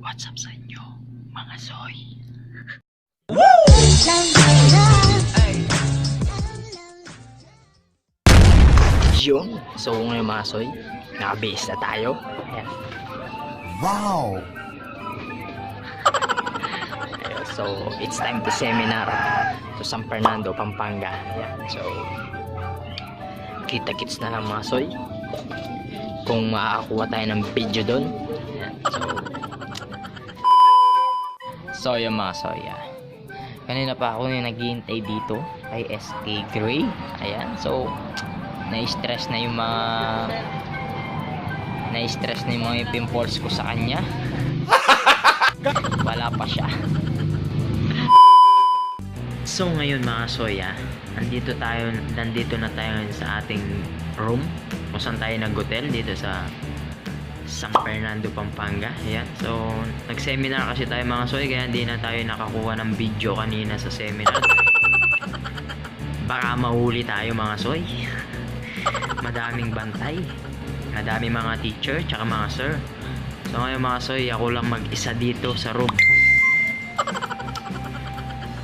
What's up sa inyo, mga soy? Yun, so ngayon mga soy, nakabase na tayo. Ayan. Wow! Ayan, so it's time to seminar to San Fernando, Pampanga. Ayan, so kita-kits na lang mga soy kung makakakuha tayo ng video doon. Ayan, so yung mga soy, kanina pa ako yung naghihintay dito kay SK Gray. Ayan, so na-stress na yung mga pimples ko sa kanya. Wala pa siya. So ngayon mga soya, nandito na tayo sa ating room kung saan tayo nag-hotel dito sa San Fernando, Pampanga. Ayan. So nag-seminar kasi tayo mga soy, kaya hindi na tayo nakakuha ng video kanina sa seminar. Baka mahuli tayo mga soy. Madaming bantay, madaming mga teacher tsaka mga sir. So ngayon mga soy, ako lang mag-isa dito sa room.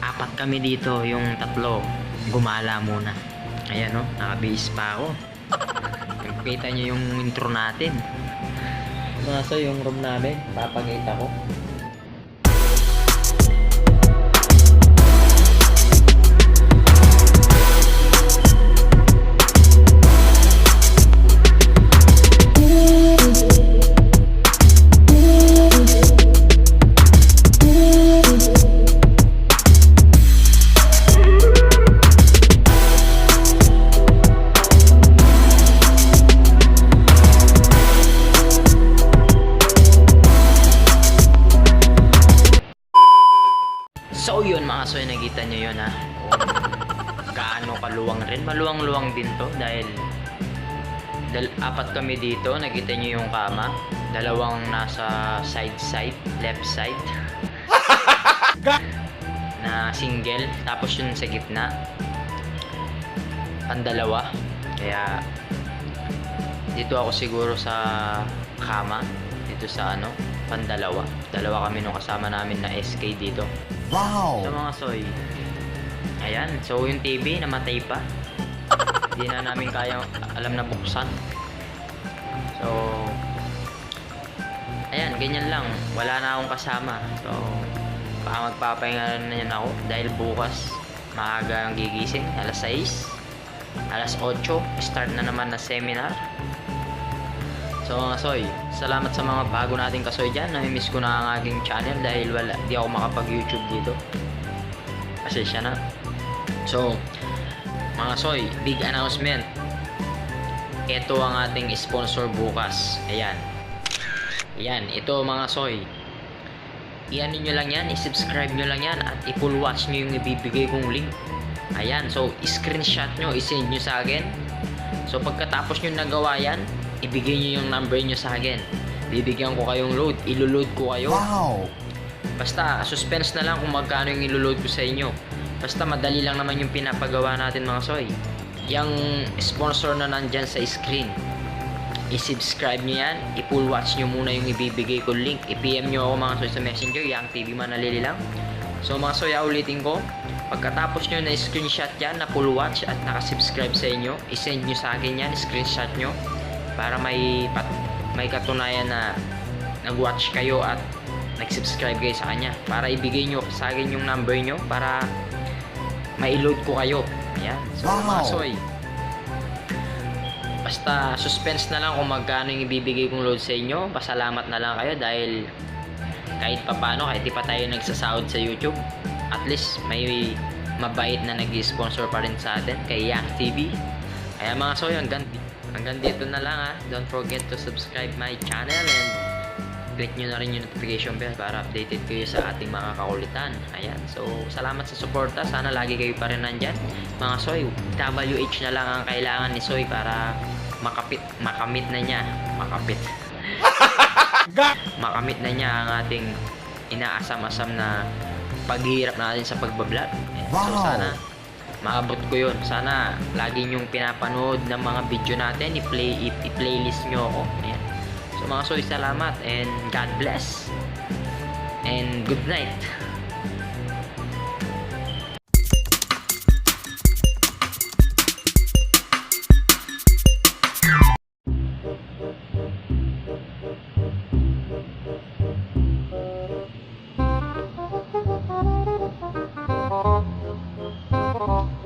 Apat kami dito, yung tatlo gumala muna. Ayan o, nakabihis pa ako. Nakikita nyo yung intro natin mga soy, yung room namin, papagita ko. So yun mga soy, nakita nyo yun ha, kaano kaluwang rin, maluwang-luwang din to dahil apat kami dito. Nakita nyo yung kama, dalawang nasa side, left side na single, tapos yun sa gitna pandalawa. Kaya dito ako siguro sa kama, dito sa pandalawa. Dalawa kami nung kasama namin na SK dito. Wow! So mga soy, ayan, so yung TV namatay pa. Hindi na namin kaya alam na buksan. So ayan, ganyan lang, wala na akong kasama. So baka magpapahinga na yan ako dahil bukas maaga ang gigising, alas 6, alas 8 start na naman na seminar. So mga soy, salamat sa mga bago nating kasoy dyan. Nami-miss ko na ang aking channel dahil di ako makapag-YouTube dito. Pasensya na. So mga soy, big announcement. Ito ang ating sponsor bukas. Ayan. Ayan, ito mga soy. I-ano nyo lang yan, i-subscribe nyo lang yan at i-full watch nyo yung ibibigay kong link. Ayan, so screenshot nyo, i-send nyo sa akin. So pagkatapos nyo nagawa yan, ibigay nyo yung number nyo sa akin. Bibigyan ko kayong load, iloload ko kayo. Wow! Basta suspense na lang kung magkano yung iloload ko sa inyo. Basta madali lang naman yung pinapagawa natin mga soy. Yung sponsor na nandyan sa screen, i-subscribe nyo yan, i-full watch nyo muna yung ibibigay ko link. I-PM nyo ako mga soy sa messenger, Yang TV Manalili lang. So mga soy, ulitin ko, pagkatapos nyo na screenshot yan, na full watch at nakasubscribe sa inyo, i-send nyo sa akin yan, screenshot nyo para may katunayan na nag-watch kayo at nag-subscribe kayo sa kanya, para ibigay nyo sa akin yung number nyo para ma-load ko kayo. Ayan. So mga soy, basta suspense na lang kung magkano yung ibibigay kong load sa inyo. Pasalamat na lang kayo dahil kahit papano, kahit di pa tayo nagsasahod sa YouTube, at least may mabait na nag-sponsor pa rin sa atin kay Yang TV. Kaya mga soy, hanggang dito na lang ha. Don't forget to subscribe my channel and click nyo na rin yung notification bell para updated kayo sa ating mga kakulitan. Ayan, so salamat sa suporta. Sana lagi kayo pa rin nandyan mga soy. WH na lang ang kailangan ni soy para makamit na niya makamit na niya ang ating inaasam-asam na paghihirap natin sa pagbablog. Wow. So sana maabot ko yun. Sana lagi nyong pinapanood ng mga video natin, i-playlist nyo ako. Ayan. So mga soy, salamat and God bless. and good night. Thank you.